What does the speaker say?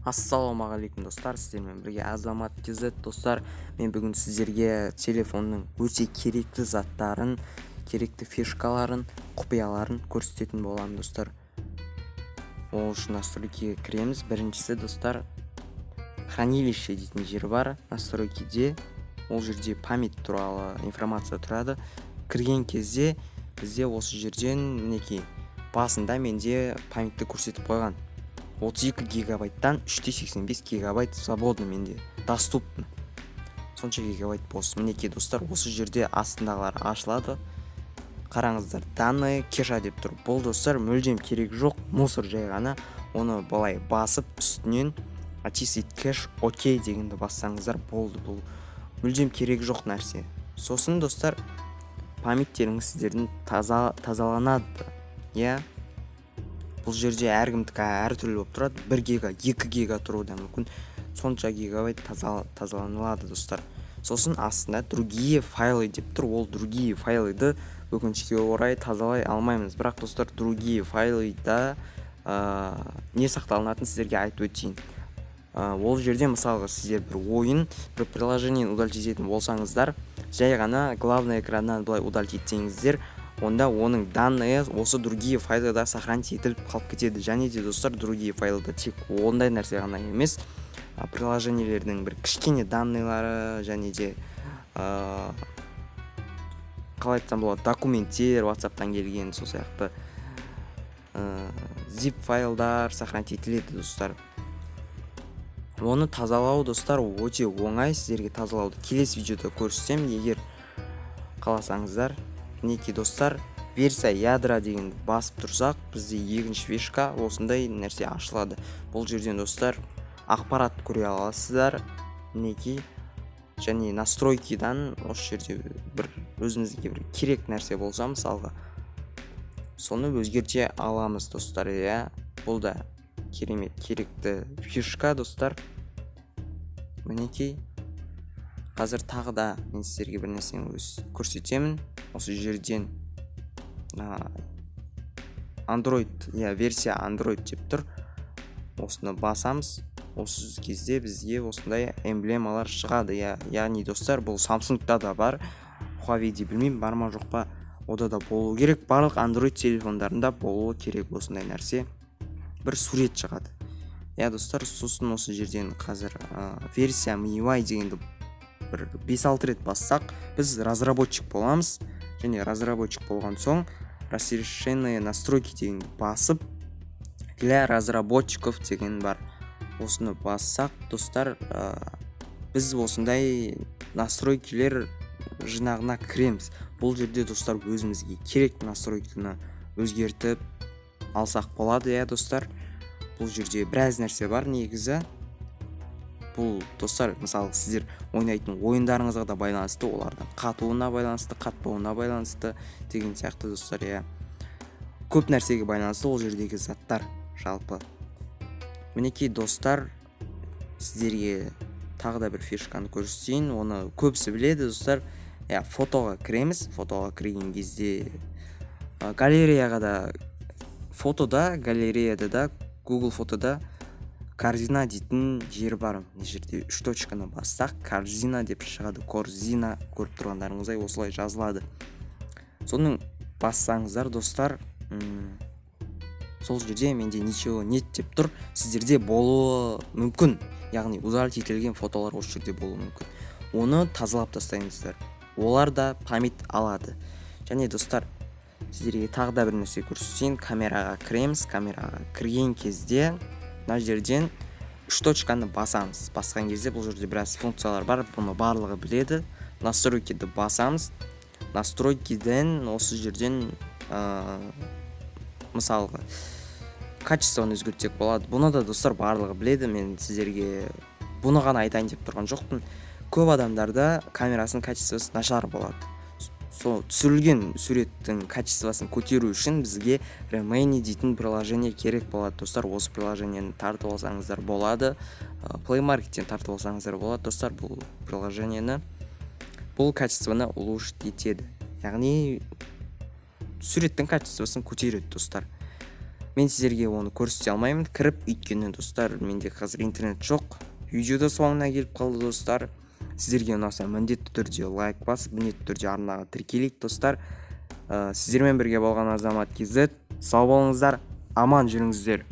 Ассалаумағалейкум достар, сіздермен бірге Азамат TZ достар. Мен бүгін сіздерге телефонның өте керекті заттарын, керекті фишкаларын, құпияларын көрсететін боламын достар. Ол үшін настройкиге кіреміз. Біріншісі достар, хранилище дейтін жер бар. Настройкиде ол жерде память туралы информация тұрады. Кірген кезде бізде осы жерден мінекей басында менде памятьті көрсетіп қойған. 32 гигабайттан 385 гигабайт свободно менде доступны. Сонша гигабайт болсын. Мінекей достар, осы жерде астындағылар ашылады. Қараңыздар, данные кеша деп тұр. Бұл достар мүлдем керек жоқ, мусор жай ғана. Оны былай басып үстінен очистить кэш окей дегенді бассаңыздар болды. Бұл мүлдем керек жоқ нәрсе. Сосын достар, памятьтеріңіз сіздердің тазаланады. Бұл жерде әркімдікі әртүрлі болып тұрады. 1 гига, 2 гига тұруы да мүмкін. Сонша гигабайт тазаланылады достар. Сосын астында другие файлы деп тұр. Ол другие файлыды өкінішке орай тазалай алмаймыз. Бірақ достар, другие файлыда не сақталынатын сіздерге айтып өтейін. Ол жерде мысалға сіздер бір ойын, бір приложениені удалить ететін болсаңыздар, жай ғана главный экраннан былай удалить етсеңіздер, онда оның данные осы другие файлыда сохранить етіліп қалып кетеді. Және де достар, другие файлыда тек ондай нәрсе ғана емес, приложениелердің бір кішкене данныйлары, және де қалай айтсам болады, документтер, WhatsApp-тан келген сол сияқты zip файлдар сохранить етіледі достар. Оны тазалау достар өте оңай. Сіздерге тазалауды келесі видеода көрсетем, егер қаласаңыздар. Мінекей достар, версия ядра дегенді басып тұрсақ, бізде екінші фишка осындай нәрсе ашылады. Бұл жерден достар ақпарат көре аласыздар. Мінекей және настройкидан осы жерде бір өзімізге бір керек нәрсе болса, мысалға соны өзгерте аламыз достар. Бұл да керемет керекті фишка достар. Мінекей қазір тағы да мен сіздерге бір нәрсені көрсетемін. Осы жерден Android, версия Android деп тұр. Осыны басамыз. Осы кезде бізге осындай эмблемалар шығады. Яғни достар, бұл Samsung-та да бар. Huawei-де білмеймін, бар ма жоқ па, ода да болу керек. Барлық Android телефондарында болуы керек осындай нәрсе. Бір сурет шығады. Достар, сосын осы жерден қазір версия MIUI дегенді бір 5-6 рет бассақ, біз разработчик боламыз. Және разработчик болған соң разрешенные настройки дегенді басып, для разработчиков деген бар. Осыны бассақ, достар, біз осындай настройкилер жинағына кіреміз. Бұл жерде достар өзімізге керек настройканы өзгертіп алсақ болады. Достар, бұл жерде біраз нәрсе бар негізі. Бұл достар, мысалы сіздер ойнайтын ойындарыңызға да байланысты, олардың қатуына байланысты, қатпауына байланысты деген сияқты достар. Көп нәрсеге байланысты ол жердегі заттар жалпы. Мінекей достар, сіздерге тағы да бір фишканы көрсетейін. Оны көбісі біледі достар. Фотоға кіреміз. Фотоға кірген кезде галереяға да, фотода, галереяда да, Google фотода корзина дейтін жер бар. Мына жерде 3 точканы бассақ, корзина деп шығады. Корзина көріп тұрғандарыңыздай осылай жазылады. Соның бассаңыздар достар, сол жерде менде ничего нет деп тұр. Сіздерде болуы мүмкін. Яғни удалить етілген фотолар осы жерде болуы мүмкін. Оны тазалап тастайыңыздар. Олар да память алады. Және достар, сіздерге тағы да бір нәрсе көрсетейін. Камераға кіреміз. Камераға кірген кезде мына жерден 3 точканы басамыз. Басқан кезде бұл жерде біраз функциялар бар. Бұны барлығы біледі. Настройкиді басамыз. Настройкиден осы жерден мысалға качествоны өзгертсек болады. Бұны да достар барлығы біледі. Мен сіздерге бұны ғана айтайын деп тұрған жоқпын. Көп адамдарда камерасының качествосы нашар болады. Сол түсірілген суреттің качествосын көтеру үшін бізге Remini дейтін приложение керек болады достар. Осы приложениені тартып алсаңыздар болады. Play Market-тен тартып алсаңыздар болады достар. Бұл приложениені, бұл качествоны улучшить етеді. Яғни суреттің качествосын көтереді достар. Мен сіздерге оны көрсете алмаймын кіріп, өйткені достар, менде қазір интернет жоқ. Видео да соңына келіп қалды достар. Сіздерге ұнаса міндетті түрде лайк басып, міндетті түрде арнаға тіркелейік достар. Сіздермен бірге болған Азамат KZ. Сау болыңыздар, аман жүріңіздер.